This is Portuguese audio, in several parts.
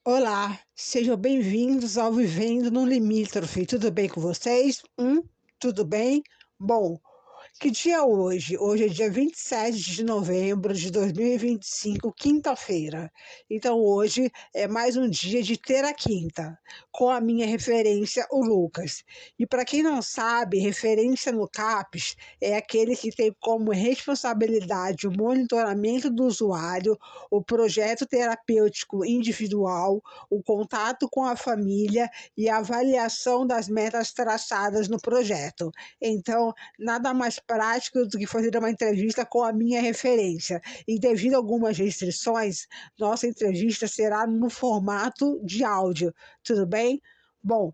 Olá, sejam bem-vindos ao Vivendo no Limítrofe. Tudo bem com vocês? Tudo bem? Bom, que dia é hoje? Hoje é dia 27 de novembro de 2025, quinta-feira. Então, hoje é mais um dia de ter a quinta, com a minha referência, o Lucas. E para quem não sabe, referência no CAPS é aquele que tem como responsabilidade o monitoramento do usuário, o projeto terapêutico individual, o contato com a família e a avaliação das metas traçadas no projeto. Então, nada mais prático do que fazer uma entrevista com a minha referência. E devido a algumas restrições, nossa entrevista será no formato de áudio. Tudo bem? Bom,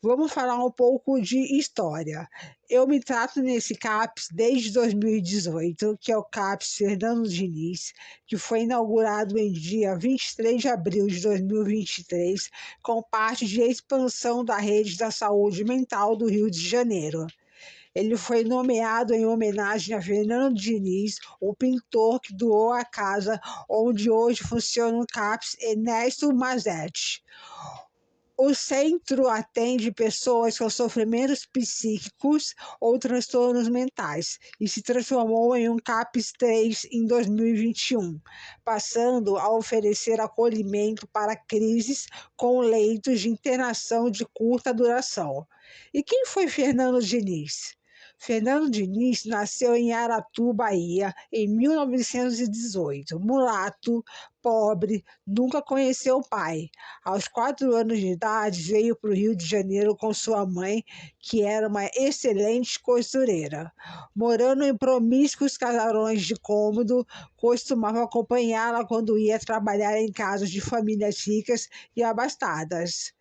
vamos falar um pouco de história. Eu me trato nesse CAPS desde 2018, que é o CAPS Fernando Diniz, que foi inaugurado em dia 23 de abril de 2023, com parte de expansão da rede da saúde mental do Rio de Janeiro. Ele foi nomeado em homenagem a Fernando Diniz, o pintor que doou a casa onde hoje funciona o CAPS Ernesto Mazetti. O centro atende pessoas com sofrimentos psíquicos ou transtornos mentais e se transformou em um CAPS 3 em 2021, passando a oferecer acolhimento para crises com leitos de internação de curta duração. E quem foi Fernando Diniz? Fernando Diniz nasceu em Aratu, Bahia, em 1918. Mulato, pobre, nunca conheceu o pai. Aos 4 anos de idade, veio para o Rio de Janeiro com sua mãe, que era uma excelente costureira. Morando em promíscuos casarões de cômodo, costumava acompanhá-la quando ia trabalhar em casas de famílias ricas e abastadas.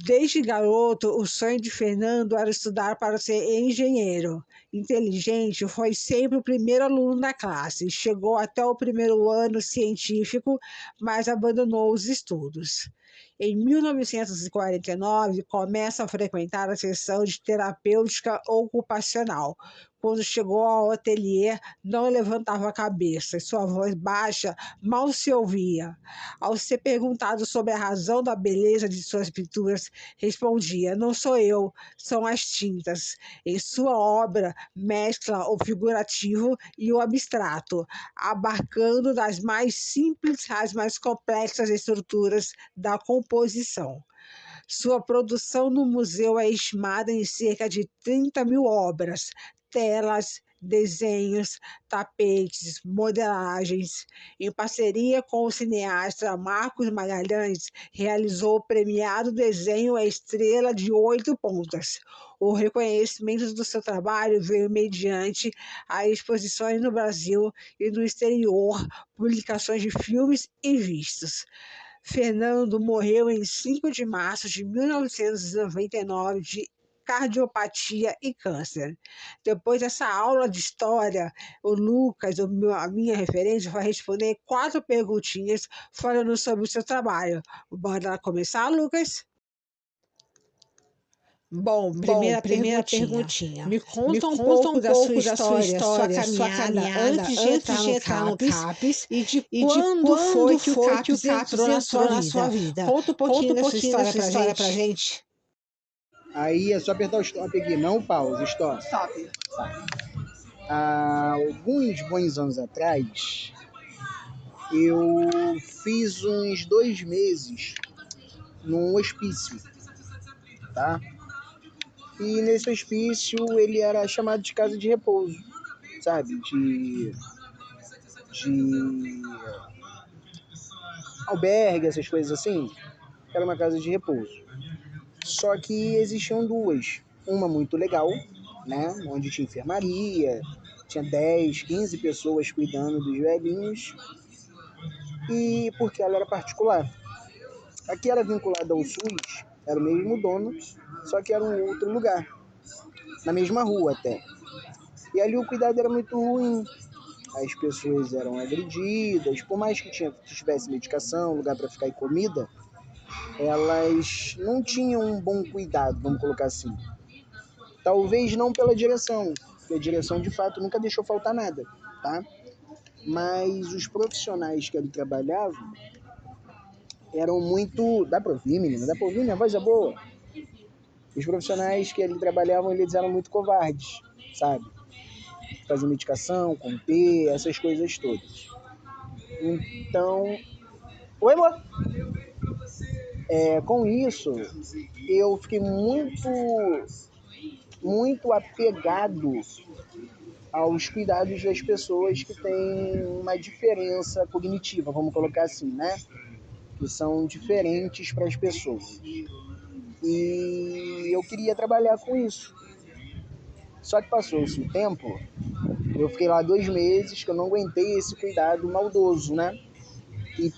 Desde garoto, o sonho de Fernando era estudar para ser engenheiro. Inteligente, foi sempre o primeiro aluno da classe. Chegou até o primeiro ano científico, mas abandonou os estudos. Em 1949, começa a frequentar a seção de terapêutica ocupacional. Quando chegou ao ateliê, não levantava a cabeça, sua voz baixa mal se ouvia. Ao ser perguntado sobre a razão da beleza de suas pinturas, respondia: não sou eu, são as tintas. Em sua obra, mescla o figurativo e o abstrato, abarcando das mais simples às mais complexas estruturas da composição. Sua produção no museu é estimada em cerca de 30 mil obras, telas, desenhos, tapetes, modelagens. Em parceria com o cineasta Marcos Magalhães, realizou o premiado desenho A Estrela de 8 Pontas. O reconhecimento do seu trabalho veio mediante a exposições no Brasil e no exterior, publicações de filmes e vistos. Fernando morreu em 5 de março de 1999 de cardiopatia e câncer. Depois dessa aula de história, o Lucas, a minha referência, vai responder 4 perguntinhas falando sobre o seu trabalho. Bora começar, Lucas? Bom, primeira perguntinha. Me conta um pouco da sua história, sua caminhada antes de entrar no CAPS e de quando foi que o CAPS entrou na sua vida. Conta um pouquinho da sua história pra gente. Aí é só apertar o stop aqui, não o pause, stop. Há alguns bons anos atrás, eu fiz uns 2 meses num hospício, tá? E nesse hospício ele era chamado de casa de repouso, sabe? De albergue, essas coisas assim. Era uma casa de repouso. Só que existiam duas. Uma muito legal, né? Onde tinha enfermaria, tinha 10, 15 pessoas cuidando dos velhinhos. E porque ela era particular. Aqui era vinculada ao SUS, era o mesmo dono, só que era um outro lugar, na mesma rua até. E ali o cuidado era muito ruim, as pessoas eram agredidas, por mais que tivesse medicação, lugar para ficar e comida, elas não tinham um bom cuidado, vamos colocar assim. Talvez não pela direção, porque a direção de fato nunca deixou faltar nada, tá? Mas os profissionais que ali trabalhavam, eram muito... Dá pra ouvir, menina? Dá pra ouvir? Minha voz é boa? Os profissionais que ali trabalhavam, eles eram muito covardes, sabe? Fazer medicação, conter, essas coisas todas. Então... Oi, amor? Com isso, eu fiquei muito apegado aos cuidados das pessoas que têm uma diferença cognitiva, vamos colocar assim, né? Que são diferentes para as pessoas. E eu queria trabalhar com isso. Só que passou-se o tempo, eu fiquei lá 2 meses, que eu não aguentei esse cuidado maldoso, né? E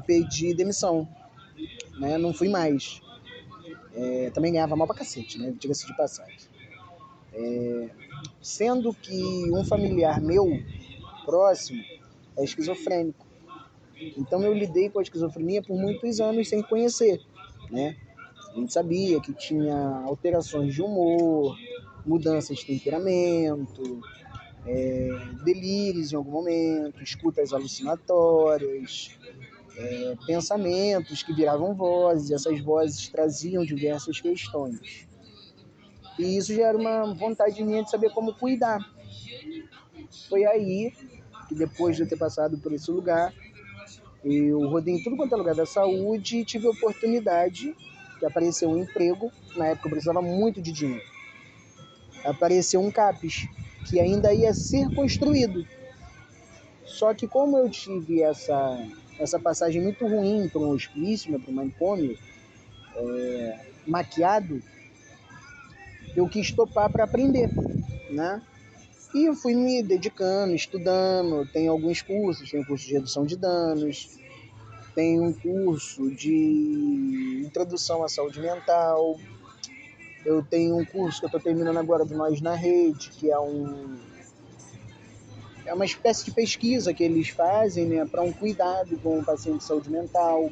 pedi demissão, né? Não fui mais. Também ganhava mal pra cacete, né? Diga-se de passagem. Sendo que um familiar meu próximo é esquizofrênico. Então eu lidei com a esquizofrenia por muitos anos sem conhecer, né? A gente sabia que tinha alterações de humor, mudanças de temperamento, delírios em algum momento, escutas alucinatórias, pensamentos que viravam vozes, e essas vozes traziam diversas questões. E isso já era uma vontade minha de saber como cuidar. Foi aí que, depois de eu ter passado por esse lugar, eu rodei em tudo quanto é lugar da saúde e tive a oportunidade que apareceu um emprego. Na época eu precisava muito de dinheiro. Apareceu um CAPES, que ainda ia ser construído. Só que como eu tive essa passagem muito ruim para um hospício, para um manicômio, maquiado, eu quis topar para aprender, né? E eu fui me dedicando, estudando, tem alguns cursos, tem um curso de redução de danos, tem um curso de introdução à saúde mental, eu tenho um curso que eu estou terminando agora do Nós na Rede, que é uma espécie de pesquisa que eles fazem, né, para um cuidado com o paciente de saúde mental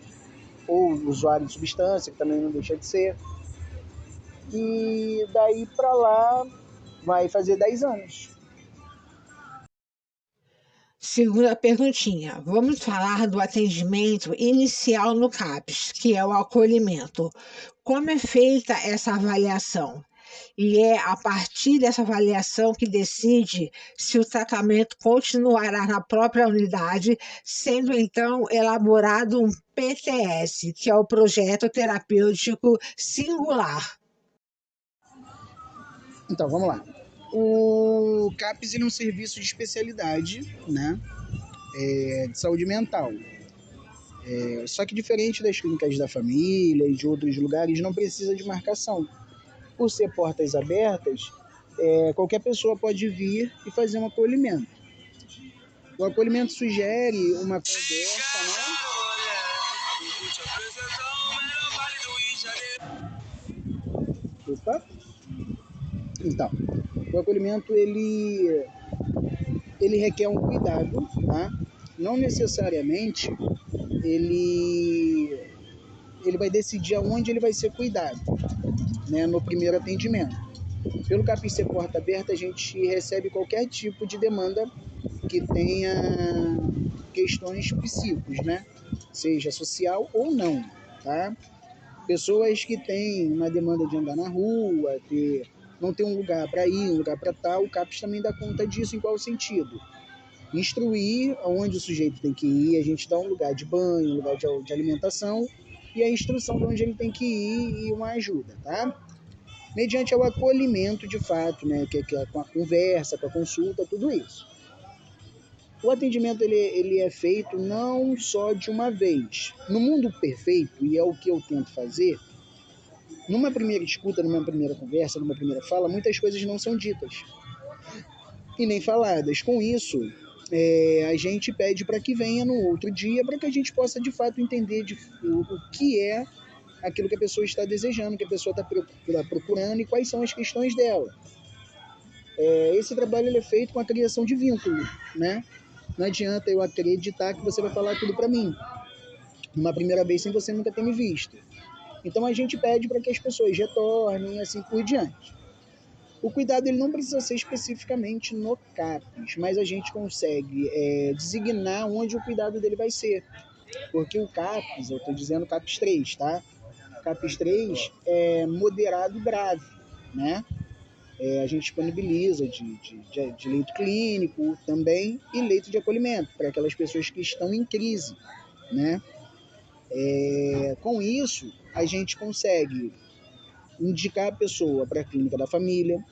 ou usuário de substância, que também não deixa de ser. E daí para lá vai fazer 10 anos. Segunda perguntinha. Vamos falar do atendimento inicial no CAPS, que é o acolhimento. Como é feita essa avaliação? E é a partir dessa avaliação que decide se o tratamento continuará na própria unidade, sendo então elaborado um PTS, que é o Projeto Terapêutico Singular. Então, vamos lá. O CAPS ele é um serviço de especialidade, né, de saúde mental. Só que diferente das clínicas da família e de outros lugares, não precisa de marcação. Por ser portas abertas, qualquer pessoa pode vir e fazer um acolhimento. O acolhimento sugere uma conversa, né? Opa! Então, o acolhimento ele requer um cuidado, tá? Não necessariamente ele vai decidir aonde ele vai ser cuidado, né, no primeiro atendimento. Pelo CAPS ser porta aberta, a gente recebe qualquer tipo de demanda que tenha questões psíquicas, né? Seja social ou não, tá? Pessoas que têm uma demanda de andar na rua, não ter um lugar para ir, um lugar para estar, o CAPS também dá conta disso. Em qual sentido? Instruir aonde o sujeito tem que ir, a gente dá um lugar de banho, um lugar de alimentação e a instrução de onde ele tem que ir e uma ajuda, tá? Mediante o acolhimento de fato, né, que é com a conversa, com a consulta, tudo isso. O atendimento ele é feito não só de uma vez. No mundo perfeito, e é o que eu tento fazer, numa primeira escuta, numa primeira conversa, numa primeira fala, muitas coisas não são ditas e nem faladas. Com isso, a gente pede para que venha no outro dia para que a gente possa de fato entender o que é aquilo que a pessoa está desejando, que a pessoa está procurando e quais são as questões dela. Esse trabalho ele é feito com a criação de vínculo, né? Não adianta eu acreditar que você vai falar tudo para mim numa primeira vez sem você nunca ter me visto. Então a gente pede para que as pessoas retornem e assim por diante. O cuidado ele não precisa ser especificamente no CAPS, mas a gente consegue designar onde o cuidado dele vai ser. Porque o CAPS, eu estou dizendo CAPS 3, tá? CAPS 3 é moderado e grave, né? A gente disponibiliza de leito clínico também e leito de acolhimento para aquelas pessoas que estão em crise, né? Com isso, a gente consegue indicar a pessoa para a clínica da família,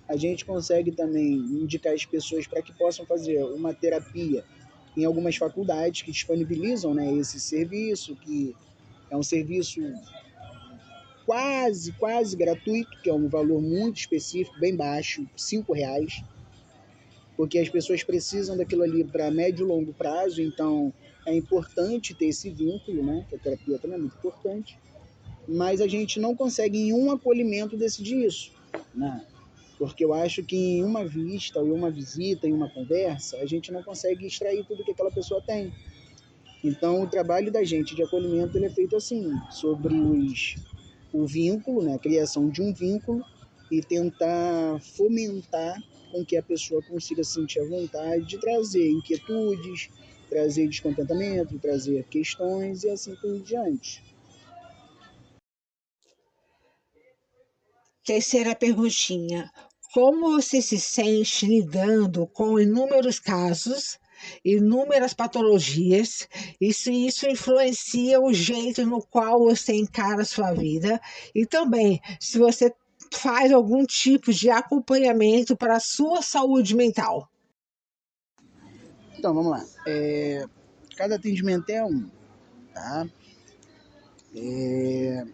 a gente consegue também indicar as pessoas para que possam fazer uma terapia em algumas faculdades que disponibilizam, né, esse serviço, que é um serviço quase gratuito, que é um valor muito específico, bem baixo, R$ 5, porque as pessoas precisam daquilo ali para médio e longo prazo, então é importante ter esse vínculo, né, que a terapia também é muito importante, mas a gente não consegue em um acolhimento decidir isso, né? Porque eu acho que em uma vista, ou em uma visita, em uma conversa, a gente não consegue extrair tudo que aquela pessoa tem. Então, o trabalho da gente de acolhimento ele é feito assim, sobre o vínculo, né, a criação de um vínculo e tentar fomentar com que a pessoa consiga sentir a vontade de trazer inquietudes, trazer descontentamento, trazer questões e assim por diante. Terceira perguntinha. Como você se sente lidando com inúmeros casos, inúmeras patologias? Isso influencia o jeito no qual você encara a sua vida e também se você faz algum tipo de acompanhamento para a sua saúde mental. Então, vamos lá. Cada atendimento é um, tá?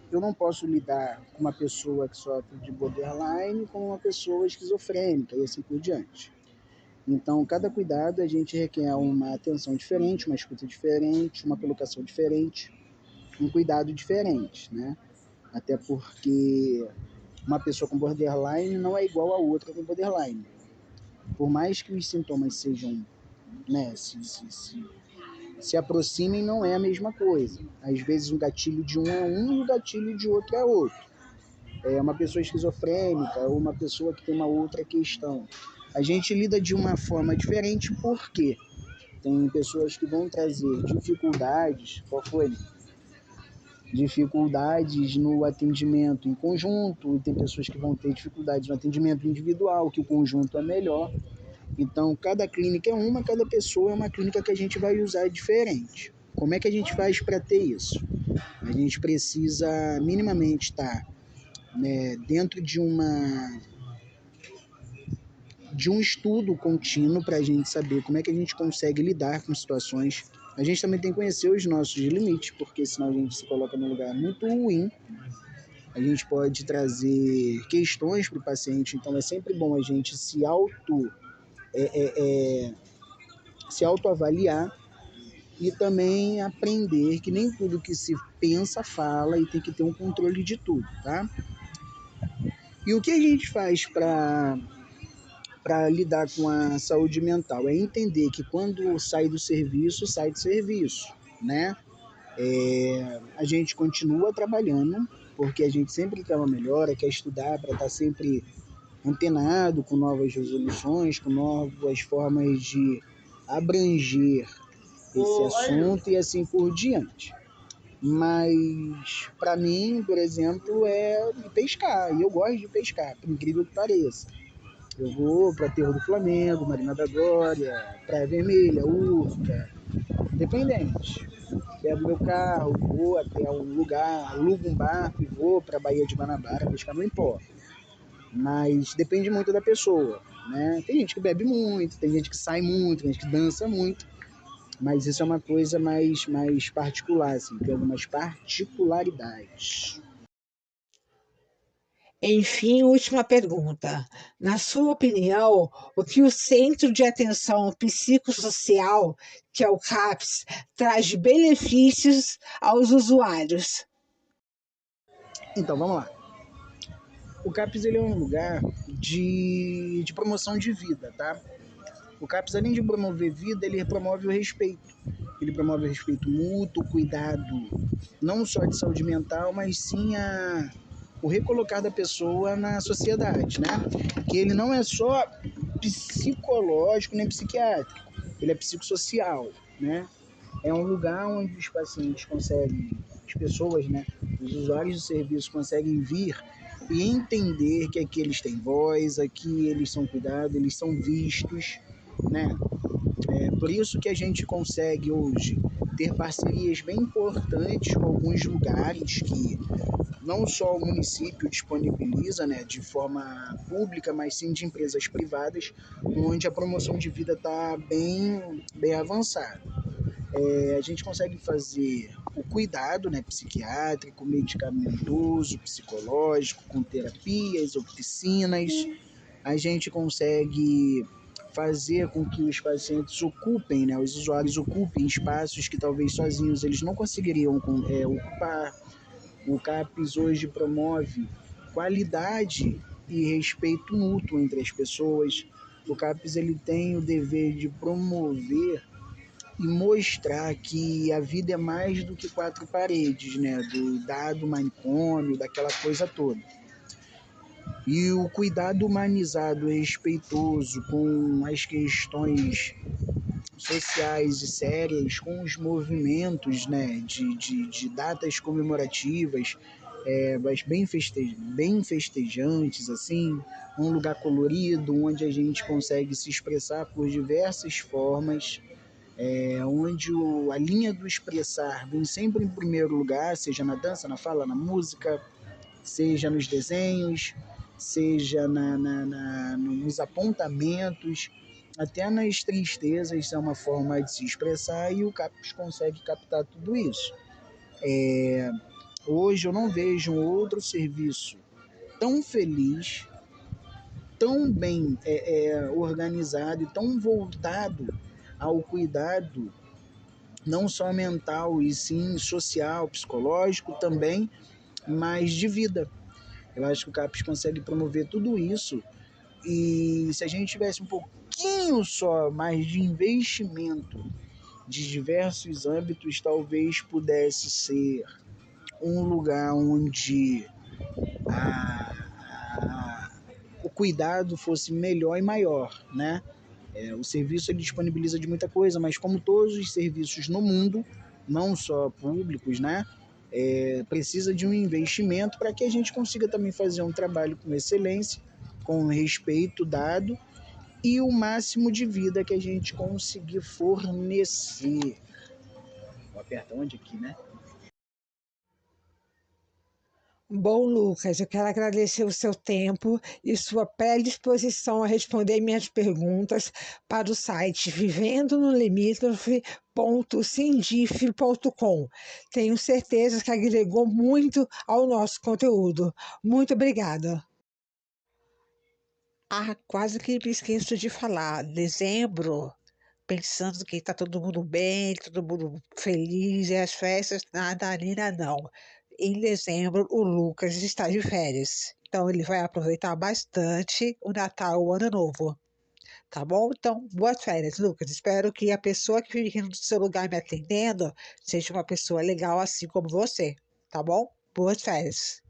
Eu não posso lidar com uma pessoa que sofre de borderline com uma pessoa esquizofrênica e assim por diante. Então, cada cuidado a gente requer uma atenção diferente, uma escuta diferente, uma colocação diferente, um cuidado diferente, né? Até porque uma pessoa com borderline não é igual a outra com borderline. Por mais que os sintomas sejam, né, se aproximem, não é a mesma coisa. Às vezes o gatilho de um é um e o gatilho de outro é outro. Uma pessoa esquizofrênica ou uma pessoa que tem uma outra questão. A gente lida de uma forma diferente porque tem pessoas que vão trazer dificuldades, qual foi? Dificuldades no atendimento em conjunto, e tem pessoas que vão ter dificuldades no atendimento individual, que o conjunto é melhor. Então, cada clínica é uma, cada pessoa é uma clínica que a gente vai usar diferente. Como é que a gente faz para ter isso? A gente precisa minimamente estar, né, dentro de um estudo contínuo para a gente saber como é que a gente consegue lidar com situações. A gente também tem que conhecer os nossos limites, porque senão a gente se coloca num lugar muito ruim. A gente pode trazer questões para o paciente, então é sempre bom a gente se autoavaliar e também aprender que nem tudo que se pensa fala e tem que ter um controle de tudo, tá? E o que a gente faz para lidar com a saúde mental é entender que quando sai do serviço, né? A gente continua trabalhando, porque a gente sempre quer uma melhora, quer estudar para estar sempre antenado com novas resoluções, com novas formas de abranger esse assunto e assim por diante. Mas, para mim, por exemplo, é pescar. E eu gosto de pescar, por incrível que pareça. Eu vou para Terra do Flamengo, Marina da Glória, Praia Vermelha, Urca, independente. Pego meu carro, vou até um lugar, alugo um barco e vou para a Baía de Guanabara pescar, não importa. Mas depende muito da pessoa, né? Tem gente que bebe muito, tem gente que sai muito, tem gente que dança muito, mas isso é uma coisa mais particular, assim, tem algumas particularidades. Enfim, última pergunta. Na sua opinião, o que o Centro de Atenção Psicossocial, que é o CAPS, traz de benefícios aos usuários? Então, vamos lá. O CAPS ele é um lugar de promoção de vida, tá? O CAPS, além de promover vida, ele promove o respeito. Ele promove o respeito mútuo, o cuidado, não só de saúde mental, mas sim o recolocar da pessoa na sociedade, né? Que ele não é só psicológico nem psiquiátrico, ele é psicossocial, né? É um lugar onde os pacientes conseguem, as pessoas, né, os usuários do serviço conseguem vir e entender que aqui eles têm voz, aqui eles são cuidados, eles são vistos, né? É por isso que a gente consegue hoje ter parcerias bem importantes com alguns lugares que não só o município disponibiliza, né, de forma pública, mas sim de empresas privadas, onde a promoção de vida está bem avançada. A gente consegue fazer o cuidado, né, psiquiátrico, medicamentoso, psicológico, com terapias, oficinas. A gente consegue fazer com que os pacientes ocupem, né, os usuários ocupem espaços que talvez sozinhos eles não conseguiriam ocupar. O CAPES hoje promove qualidade e respeito mútuo entre as pessoas. O CAPES ele tem o dever de promover e mostrar que a vida é mais do que quatro paredes, né? Do dado manicômio, daquela coisa toda. E o cuidado humanizado e respeitoso com as questões sociais e sérias, com os movimentos, né, de datas comemorativas, mas bem festejantes, assim, um lugar colorido, onde a gente consegue se expressar por diversas formas, onde a linha do expressar vem sempre em primeiro lugar, seja na dança, na fala, na música, seja nos desenhos, seja nos apontamentos, até nas tristezas é uma forma de se expressar e o CAPES consegue captar tudo isso. Hoje eu não vejo um outro serviço tão feliz, tão bem organizado e tão voltado ao cuidado não só mental e sim social, psicológico também, mas de vida. Eu acho que o CAPES consegue promover tudo isso e se a gente tivesse um pouquinho só mais de investimento de diversos âmbitos, talvez pudesse ser um lugar onde o cuidado fosse melhor e maior, né? O serviço ele disponibiliza de muita coisa, mas como todos os serviços no mundo, não só públicos, né? Precisa de um investimento para que a gente consiga também fazer um trabalho com excelência, com respeito dado e o máximo de vida que a gente conseguir fornecer. Vou apertar onde aqui, né? Bom, Lucas, eu quero agradecer o seu tempo e sua predisposição a responder minhas perguntas para o site vivendonolimitrofe.sindif.com. Tenho certeza que agregou muito ao nosso conteúdo. Muito obrigada. Ah, quase que me esqueço de falar. Dezembro, pensando que está todo mundo bem, todo mundo feliz, e as festas, nada, Nina, não. Em dezembro, o Lucas está de férias, então ele vai aproveitar bastante o Natal, o Ano Novo, tá bom? Então, boas férias, Lucas. Espero que a pessoa que fique no seu lugar me atendendo seja uma pessoa legal assim como você, tá bom? Boas férias.